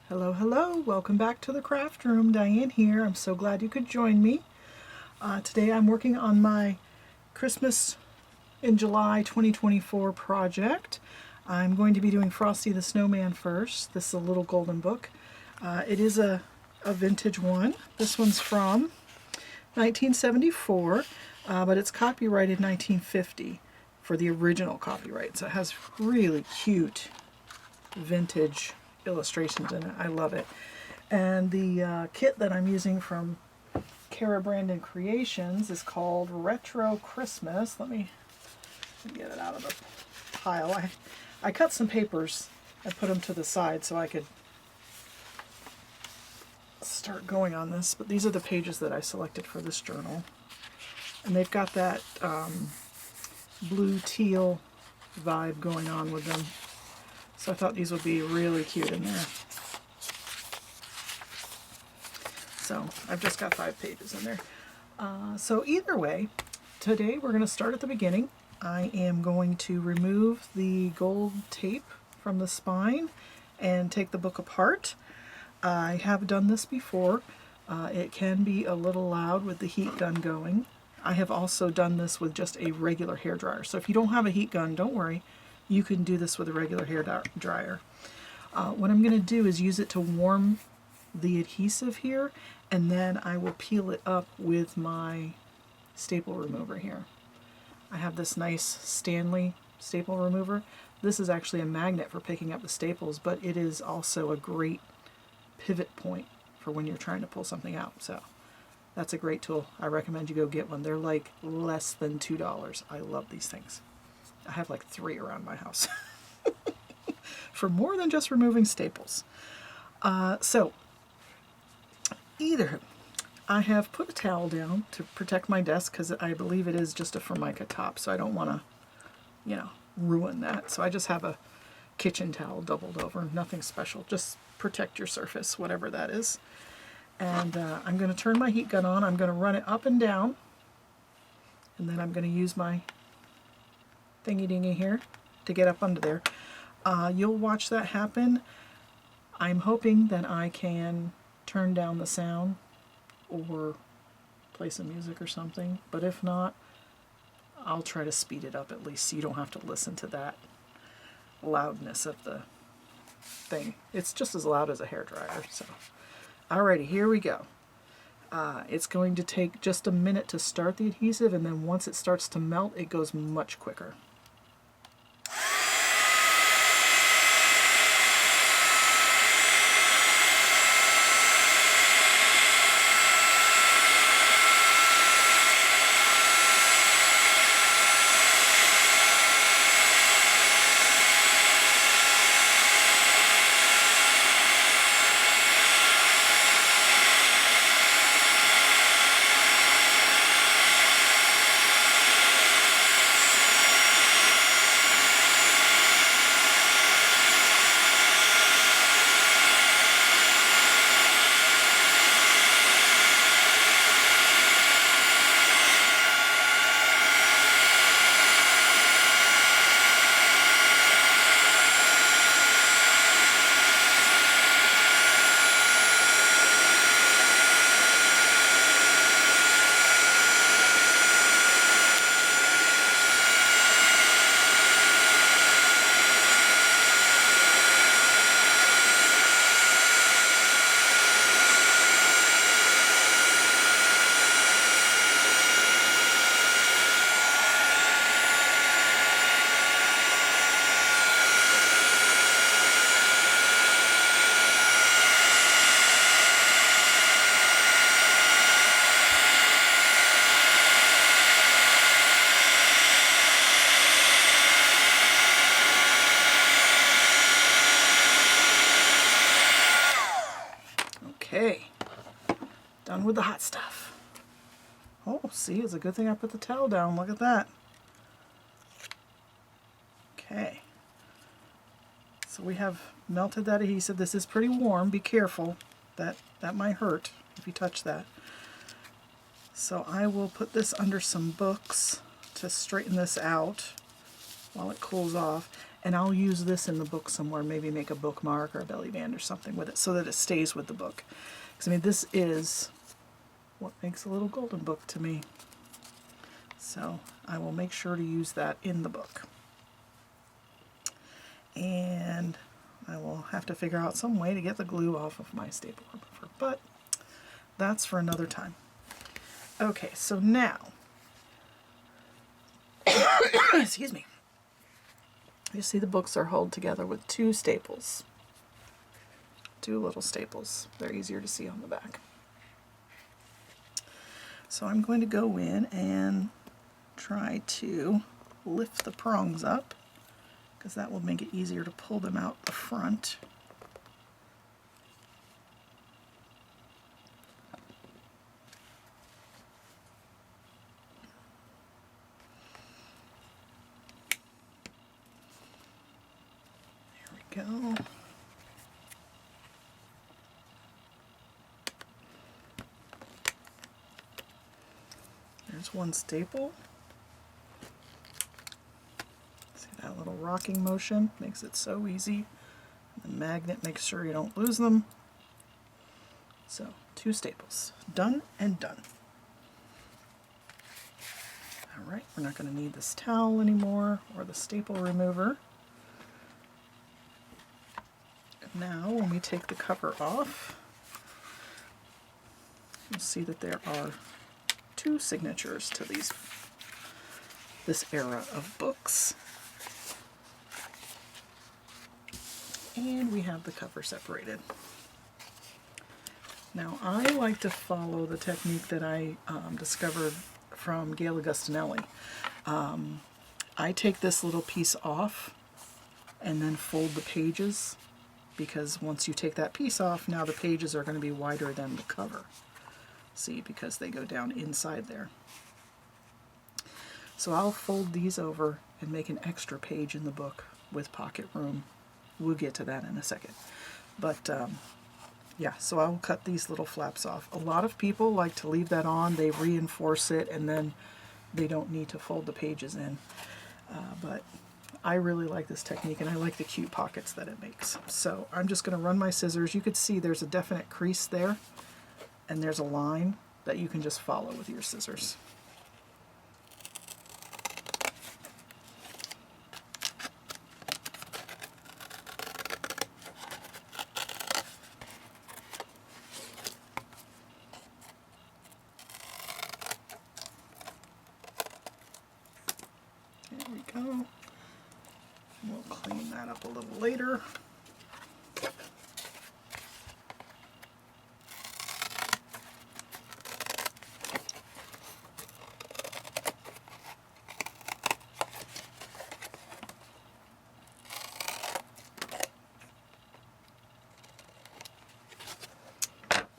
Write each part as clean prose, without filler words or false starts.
Hello, hello. Welcome back to the craft room. Diane here. I'm so glad you could join me. Today I'm working on my Christmas in July 2024 project. I'm going to be doing Frosty the Snowman first. This is a little golden book. It is a vintage one. This one's from 1974, but it's copyrighted 1950 for the original copyright. So it has really cute vintage illustrations in it. I love it. And the kit that I'm using from Cara Brandon Creations is called Retro Christmas. Let me get it out of the pile. I cut some papers and put them to the side so I could start going on this, but these are the pages that I selected for this journal. And they've got that blue teal vibe going on with them. So I thought these would be really cute in there. So I've just got 5 pages in there. So either way, today we're going to start at the beginning. I am going to remove the gold tape from the spine and take the book apart. I have done this before. It can be a little loud with the heat gun going. I have also done this with just a regular hairdryer. So if you don't have a heat gun, don't worry. You can do this with a regular hair dryer. What I'm going to do is use it to warm the adhesive here, and then I will peel it up with my staple remover here. I have this nice Stanley staple remover. This is actually a magnet for picking up the staples, but it is also a great pivot point for when you're trying to pull something out. So that's a great tool. I recommend you go get one. They're like less than $2. I love these things. I have like 3 around my house for more than just removing staples. So either I have put a towel down to protect my desk because I believe it is just a Formica top, so I don't want to, ruin that. So I just have a kitchen towel doubled over, nothing special. Just protect your surface, whatever that is. And I'm going to turn my heat gun on. I'm going to run it up and down, and then I'm going to use my thingy dingy here to get up under there. You'll watch that happen. I'm hoping that I can turn down the sound or play some music or something, but if not, I'll try to speed it up at least so you don't have to listen to that loudness of the thing. It's just as loud as a hairdryer. So alrighty, here we go. It's going to take just a minute to start the adhesive, and then once it starts to melt, it goes much quicker. Okay, done with the hot stuff. Oh, see, it's a good thing I put the towel down. Look at that. Okay, so we have melted that adhesive. This is pretty warm. Be careful. That might hurt if you touch that. So I will put this under some books to straighten this out while it cools off. And I'll use this in the book somewhere, maybe make a bookmark or a belly band or something with it so that it stays with the book. Because I mean, this is what makes a little golden book to me. So I will make sure to use that in the book. And I will have to figure out some way to get the glue off of my staple remover, but that's for another time. Okay, so now, excuse me. You see the books are held together with two staples. Two little staples. They're easier to see on the back. So I'm going to go in and try to lift the prongs up, because that will make it easier to pull them out the front. There we go. There's one staple. See that little rocking motion? Makes it so easy. The magnet makes sure you don't lose them. So, two staples. Done and done. Alright, we're not going to need this towel anymore, or the staple remover. And now, when we take the cover off, you'll see that there are two signatures to this era of books. And we have the cover separated. Now I like to follow the technique that I discovered from Gail Augustinelli. I take this little piece off and then fold the pages, because once you take that piece off, now the pages are going to be wider than the cover. See, because they go down inside there. So I'll fold these over and make an extra page in the book with pocket room. We'll get to that in a second. But yeah, so I'll cut these little flaps off. A lot of people like to leave that on. They reinforce it and then they don't need to fold the pages in. But I really like this technique, and I like the cute pockets that it makes. So I'm just going to run my scissors. You could see there's a definite crease there, and there's a line that you can just follow with your scissors. There we go. We'll clean that up a little later.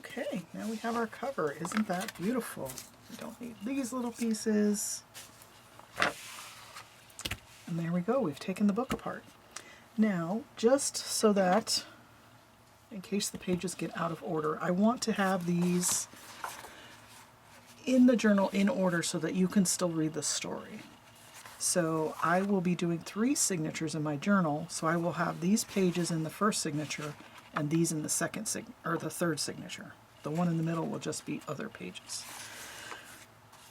Okay, now we have our cover. Isn't that beautiful? We don't need these little pieces. And there we go, we've taken the book apart. Now, just so that, in case the pages get out of order, I want to have these in the journal in order so that you can still read the story. So I will be doing 3 signatures in my journal, so I will have these pages in the first signature and these in the the third signature. The one in the middle will just be other pages.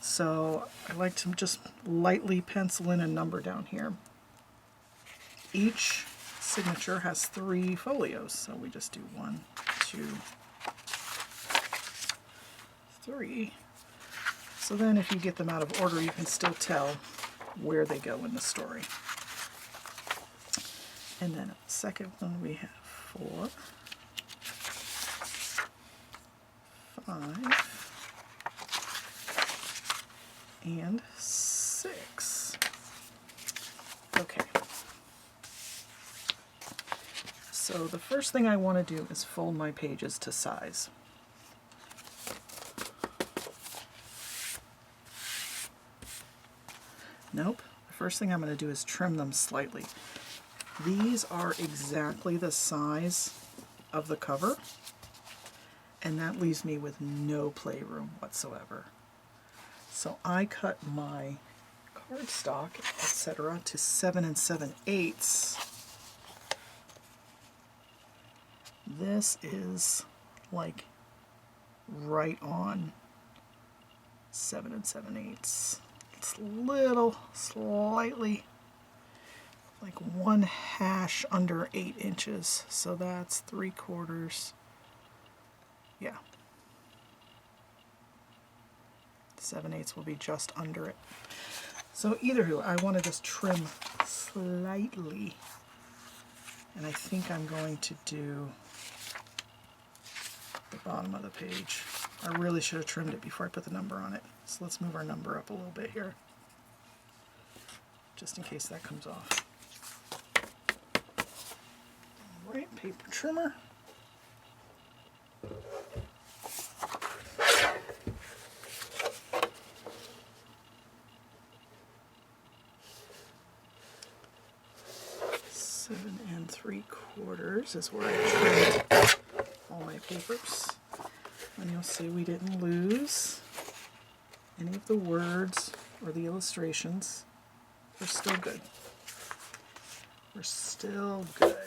So I like to just lightly pencil in a number down here. Each signature has 3 folios, so we just do 1, 2, 3. So then if you get them out of order, you can still tell where they go in the story. And then at the second one we have 4, 5, and 6. Okay. So the first thing I want to do is fold my pages to size. Nope. The first thing I'm going to do is trim them slightly. These are exactly the size of the cover, and that leaves me with no playroom whatsoever. So I cut my cardstock, etc., to 7 7/8 this is like right on 7 7/8. It's little, slightly, like 1 hash under 8 inches. So that's 3/4. Yeah. 7/8 will be just under it. So either way, I want to just trim slightly. And I think I'm going to do the bottom of the page. I really should have trimmed it before I put the number on it. So let's move our number up a little bit here, just in case that comes off. All right, paper trimmer. Seven 3/4 is where I trimmed all my papers. And you'll see we didn't lose any of the words or the illustrations. We're still good. We're still good.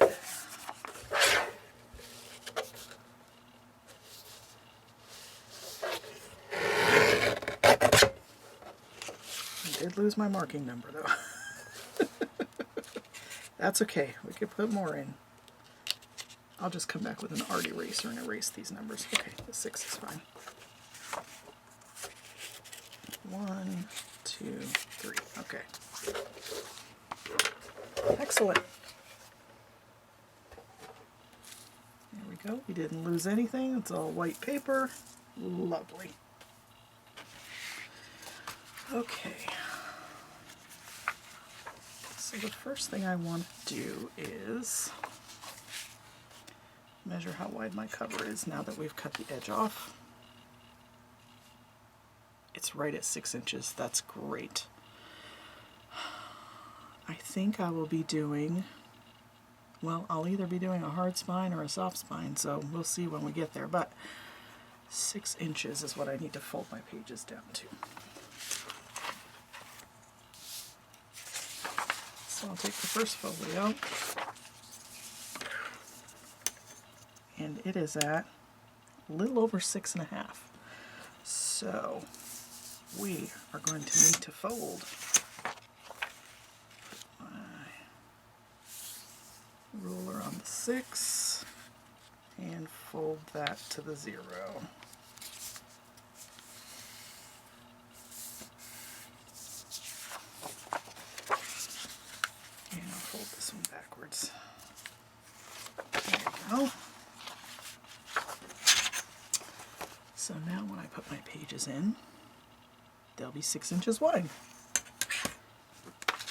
I did lose my marking number though. That's okay, we could put more in. I'll just come back with an art eraser and erase these numbers. Okay, the 6 is fine. 1, 2, 3. Okay. Excellent. There we go. We didn't lose anything. It's all white paper. Lovely. Okay. So the first thing I want to do is measure how wide my cover is now that we've cut the edge off. It's right at 6 inches. That's great. I think I will be doing, well, I'll either be doing a hard spine or a soft spine, so we'll see when we get there, but 6 inches is what I need to fold my pages down to. So I'll take the first folio, and it is at a little over 6.5. So we are going to need to fold my ruler on the 6 and fold that to the 0. And I'll fold this one backwards. There we go. So now when I put my pages in, they'll be 6 inches wide.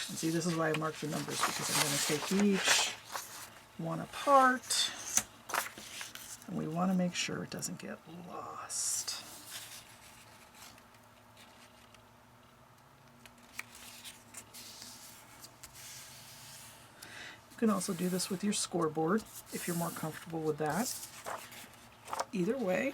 And see, this is why I marked the numbers, because I'm going to take each one apart, and we want to make sure it doesn't get lost. You can also do this with your scoreboard if you're more comfortable with that. Either way.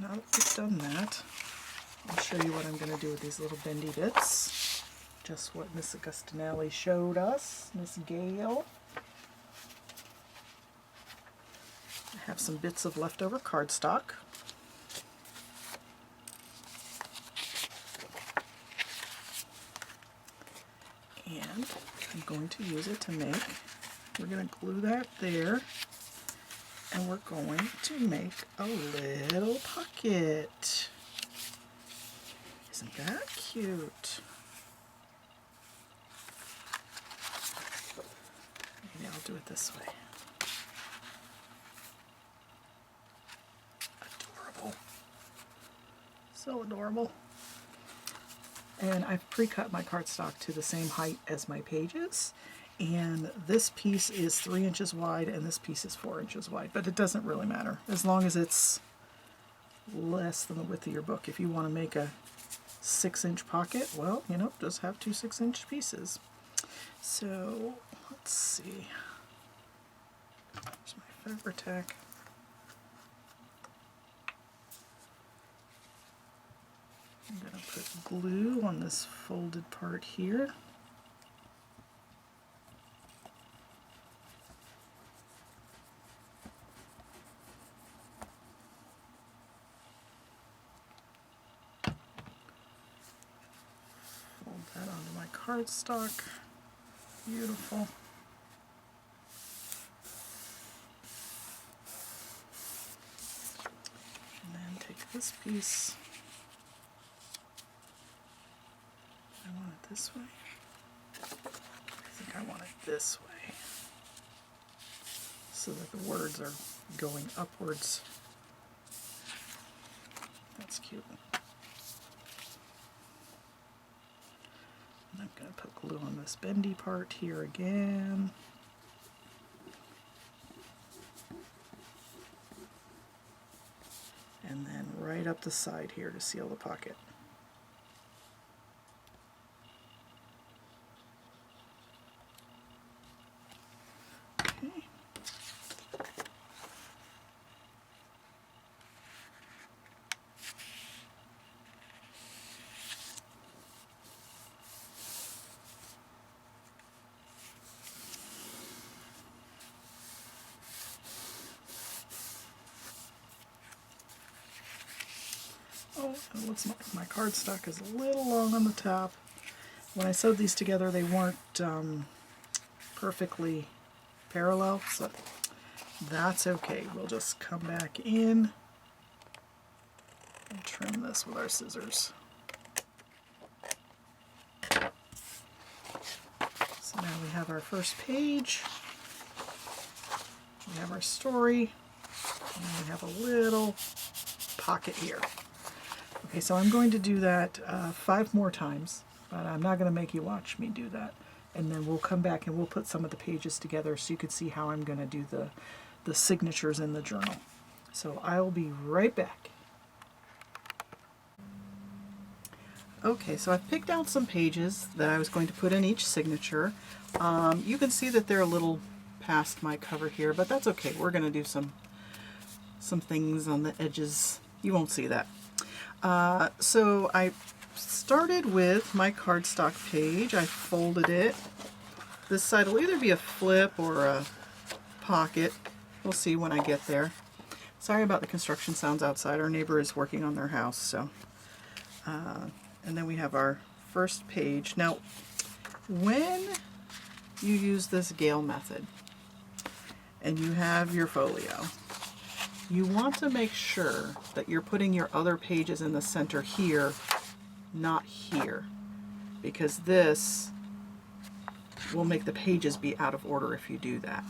Now that we've done that, I'll show you what I'm going to do with these little bendy bits. Just what Miss Augustinelli showed us, Miss Gale. I have some bits of leftover cardstock. And I'm going to use it to make, we're going to glue that there. And we're going to make a little pocket. Isn't that cute? Maybe I'll do it this way. Adorable. So adorable. And I've pre-cut my cardstock to the same height as my pages. And this piece is 3 inches wide and this piece is 4 inches wide, but it doesn't really matter as long as it's less than the width of your book. If you want to make a 6-inch pocket. Well, you know, just have 2 6-inch pieces. So let's see. There's my Fabri-Tac. I'm going to put glue on this folded part here. Fold that onto my cardstock. Beautiful. And then take this piece. I want it this way. I think I want it this way so that the words are going upwards. That's cute. And I'm going to put glue on this bendy part here again. And then right up the side here to seal the pocket. Oh, it looks like my cardstock is a little long on the top. When I sewed these together, they weren't perfectly parallel, so that's okay. We'll just come back in and trim this with our scissors. So now we have our first page, we have our story, and we have a little pocket here. Okay, so I'm going to do that 5 more times, but I'm not going to make you watch me do that. And then we'll come back and we'll put some of the pages together so you can see how I'm going to do the signatures in the journal. So I'll be right back. Okay, so I've picked out some pages that I was going to put in each signature. You can see that they're a little past my cover here, but that's okay. We're going to do some things on the edges. You won't see that. So I started with my cardstock page. I folded it. This side will either be a flip or a pocket. We'll see when I get there. Sorry about the construction sounds outside. Our neighbor is working on their house. So, and then we have our first page. Now, when you use this Gale method and you have your folio, you want to make sure that you're putting your other pages in the center here, not here, because this will make the pages be out of order if you do that.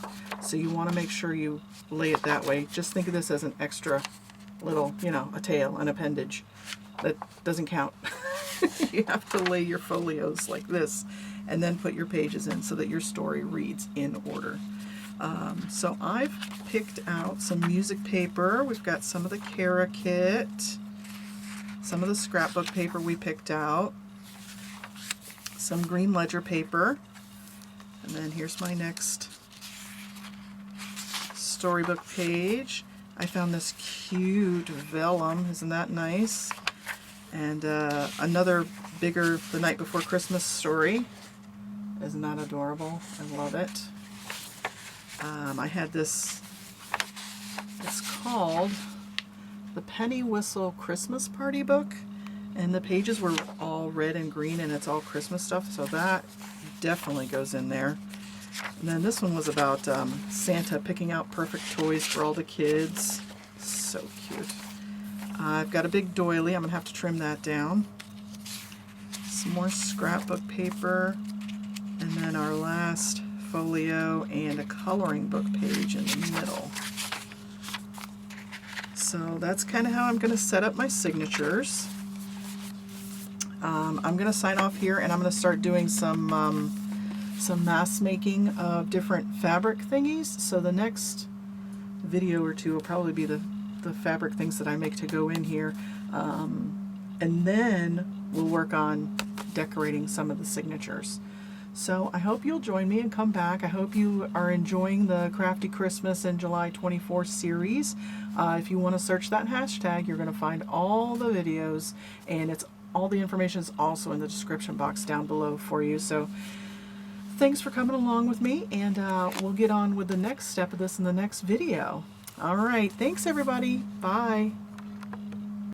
So you want to make sure you lay it that way. Just think of this as an extra little, you know, a tail, an appendage. That doesn't count. You have to lay your folios like this and then put your pages in so that your story reads in order. So I've picked out some music paper. We've got some of the Cara kit, some of the scrapbook paper we picked out, some green ledger paper, and then here's my next storybook page. I found this cute vellum. Isn't that nice? And another bigger The Night Before Christmas story. Isn't that adorable? I love it. I had this, it's called the Penny Whistle Christmas Party Book, and the pages were all red and green and it's all Christmas stuff, so that definitely goes in there. And then this one was about Santa picking out perfect toys for all the kids. So cute. I've got a big doily. I'm going to have to trim that down. Some more scrapbook paper, and then our last folio and a coloring book page in the middle. So that's kind of how I'm going to set up my signatures. I'm going to sign off here and I'm going to start doing some mass making of different fabric thingies. So the next video or two will probably be the fabric things that I make to go in here. And then we'll work on decorating some of the signatures. So I hope you'll join me and come back. I hope you are enjoying the Crafty Christmas and July 24th series. If you want to search that hashtag, you're going to find all the videos, and all the information is also in the description box down below for you. So thanks for coming along with me, and we'll get on with the next step of this in the next video. All right, thanks everybody. Bye.